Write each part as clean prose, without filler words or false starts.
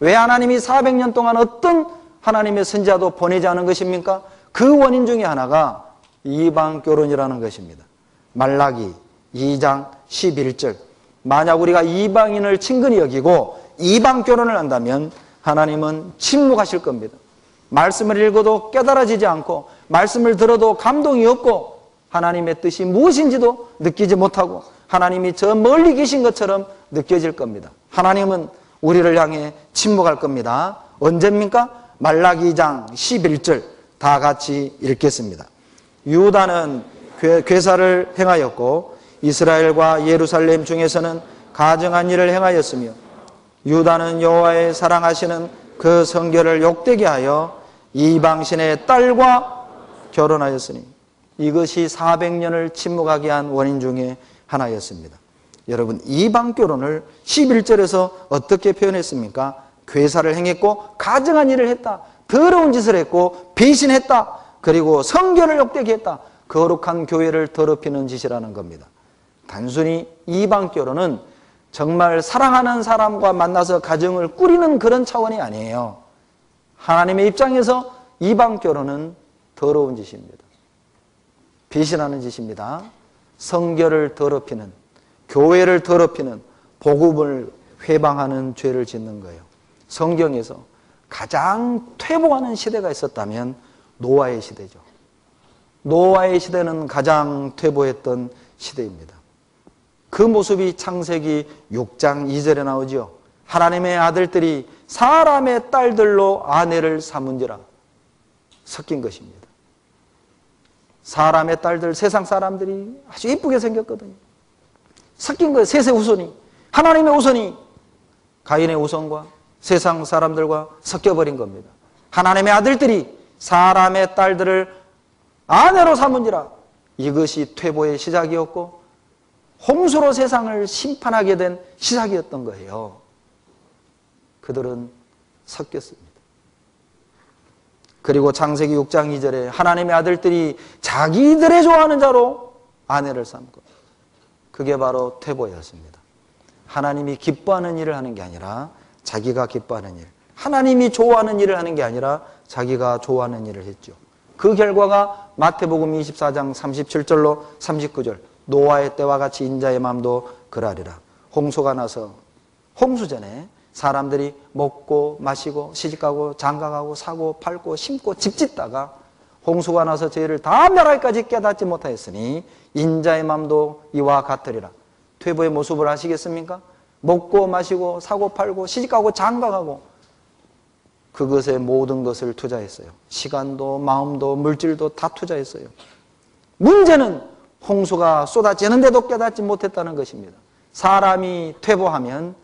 왜 하나님이 400년 동안 어떤 하나님의 선지자도 보내지 않은 것입니까? 그 원인 중에 하나가 이방 결혼이라는 것입니다. 말라기 2장 11절. 만약 우리가 이방인을 친근히 여기고 이방 결혼을 한다면 하나님은 침묵하실 겁니다. 말씀을 읽어도 깨달아지지 않고 말씀을 들어도 감동이 없고 하나님의 뜻이 무엇인지도 느끼지 못하고 하나님이 저 멀리 계신 것처럼 느껴질 겁니다. 하나님은 우리를 향해 침묵할 겁니다. 언제입니까? 말라기 2장 11절 다 같이 읽겠습니다. 유다는 괴사를 행하였고 이스라엘과 예루살렘 중에서는 가증한 일을 행하였으며 유다는 여호와의 사랑하시는 그 성결을 욕되게 하여 이방신의 딸과 결혼하였으니 이것이 400년을 침묵하게 한 원인 중에 하나였습니다. 여러분, 이방 결혼을 11절에서 어떻게 표현했습니까? 괴사를 행했고 가증한 일을 했다. 더러운 짓을 했고 배신했다. 그리고 성결을 욕되게 했다. 거룩한 교회를 더럽히는 짓이라는 겁니다. 단순히 이방 결혼은 정말 사랑하는 사람과 만나서 가정을 꾸리는 그런 차원이 아니에요. 하나님의 입장에서 이방 결혼은 더러운 짓입니다. 배신하는 짓입니다. 성결을 더럽히는, 교회를 더럽히는, 복음을 회방하는 죄를 짓는 거예요. 성경에서 가장 퇴보하는 시대가 있었다면 노아의 시대죠. 노아의 시대는 가장 퇴보했던 시대입니다. 그 모습이 창세기 6장 2절에 나오죠. 하나님의 아들들이 사람의 딸들로 아내를 삼은지라. 섞인 것입니다. 사람의 딸들, 세상 사람들이 아주 이쁘게 생겼거든요. 섞인 거예요. 셋의 후손이, 하나님의 후손이 가인의 후손과 세상 사람들과 섞여버린 겁니다. 하나님의 아들들이 사람의 딸들을 아내로 삼은지라. 이것이 퇴보의 시작이었고 홍수로 세상을 심판하게 된 시작이었던 거예요. 그들은 섞였습니다. 그리고 창세기 6장 2절에 하나님의 아들들이 자기들의 좋아하는 자로 아내를 삼고, 그게 바로 퇴보였습니다. 하나님이 기뻐하는 일을 하는 게 아니라 자기가 기뻐하는 일, 하나님이 좋아하는 일을 하는 게 아니라 자기가 좋아하는 일을 했죠. 그 결과가 마태복음 24장 37절로 39절, 노아의 때와 같이 인자의 마음도 그러하리라. 홍수가 나서 홍수 전에 사람들이 먹고 마시고 시집가고 장가가고 사고 팔고 심고 집 짓다가 홍수가 나서 저희를 다 멸하기까지 깨닫지 못하였으니 인자의 마음도 이와 같으리라. 퇴보의 모습을 아시겠습니까? 먹고 마시고 사고 팔고 시집가고 장가가고 그것에 모든 것을 투자했어요. 시간도 마음도 물질도 다 투자했어요. 문제는 홍수가 쏟아지는데도 깨닫지 못했다는 것입니다. 사람이 퇴보하면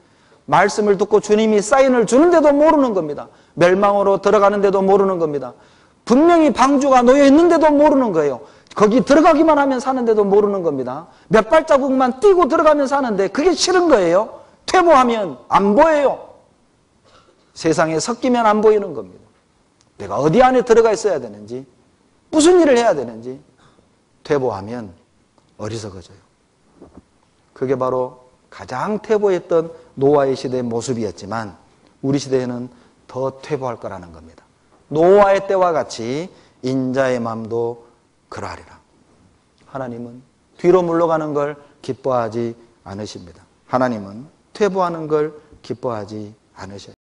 말씀을 듣고 주님이 사인을 주는데도 모르는 겁니다. 멸망으로 들어가는데도 모르는 겁니다. 분명히 방주가 놓여 있는데도 모르는 거예요. 거기 들어가기만 하면 사는데도 모르는 겁니다. 몇 발자국만 뛰고 들어가면 사는데 그게 싫은 거예요. 퇴보하면 안 보여요. 세상에 섞이면 안 보이는 겁니다. 내가 어디 안에 들어가 있어야 되는지, 무슨 일을 해야 되는지 퇴보하면 어리석어져요. 그게 바로 가장 퇴보했던 노아의 시대의 모습이었지만 우리 시대에는 더 퇴보할 거라는 겁니다. 노아의 때와 같이 인자의 마음도 그러하리라. 하나님은 뒤로 물러가는 걸 기뻐하지 않으십니다. 하나님은 퇴보하는 걸 기뻐하지 않으셔요.